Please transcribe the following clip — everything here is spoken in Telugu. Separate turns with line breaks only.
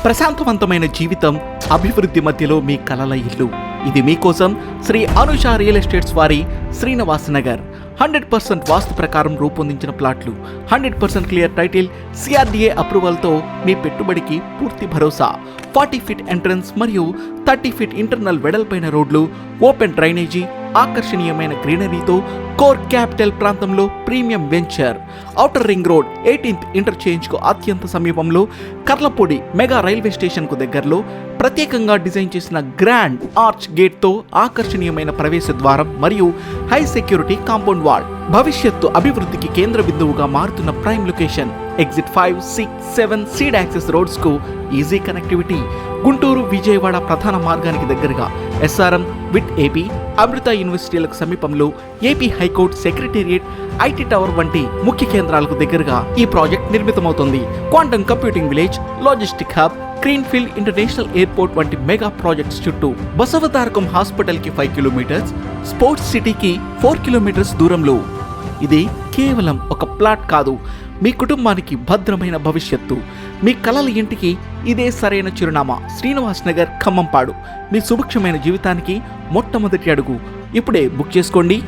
ప్రశాంతవంతమైన జీవితం, అభివృద్ధి మధ్యలో మీ కలల ఇల్లు. ఇది మీకోసం శ్రీ అనుష రియల్ ఎస్టేట్స్ వారి శ్రీనివాస్ నగర్. 100% వాస్తు ప్రకారం రూపొందించిన ప్లాట్లు, 100% క్లియర్ టైటిల్, CRDA అప్రూవల్తో మీ పెట్టుబడికి పూర్తి భరోసా. 40 ఫీట్ ఎంట్రన్స్ మరియు 30 ఫీట్ ఇంటర్నల్ వెడల్పైన రోడ్లు, ఓపెన్ డ్రైనేజీ, ఆకర్షణీయమైన గ్రీనరీతో కోర్ క్యాపిటల్ ప్రాంతంలో premium venture. Outer ring road 18th interchange కు అత్యంత సమీపంలో, కర్లపూడి మెగా రైల్వే స్టేషన్ కు దగ్గరలో ప్రత్యేకంగా డిజైన్ చేసిన గ్రాండ్ ఆర్చ్ గేట్ తో ఆకర్షణీయమైన ప్రవేశ ద్వారం మరియు హై సెక్యూరిటీ కాంపౌండ్ వాల్. భవిష్యత్తు అభివృద్ధికి కేంద్ర బిందువుగా మారుతున్న prime location. Exit 5, 6, 7 seed access roads కు ఈజీ కనెక్టివిటీ. గుంటూరు, విజయవాడ ప్రధాన మార్గానికి దగ్గరగా SRM, విట్ AP, అమృత యూనివర్సిటీలకు సమీపంలో, AP high court secretariat, IT tower వంటి ముఖ్య కేంద్రాలకు దగ్గరగా ఈ ప్రాజెక్ట్ నిర్మితమవుతుంది. Quantum computing village, logistic hub, greenfield international airport వంటి మెగా ప్రాజెక్ట్స్ చుట్టూ. బసవతారకం హాస్పిటల్ కి 5 కిలోమీటర్స్, స్పోర్ట్స్ సిటీకి 4 కిలోమీటర్స్ దూరంలో. ఇది కేవలం ఒక ప్లాట్ కాదు, మీ కుటుంబానికి భద్రమైన భవిష్యత్తు. మీ కలల ఇంటికి ఇదే సరైన చిరునామా. శ్రీనివాస్ నగర్, ఖమ్మంపాడు. మీ సుభిక్షమైన జీవితానికి మొట్టమొదటి అడుగు. ఇప్పుడే బుక్ చేసుకోండి.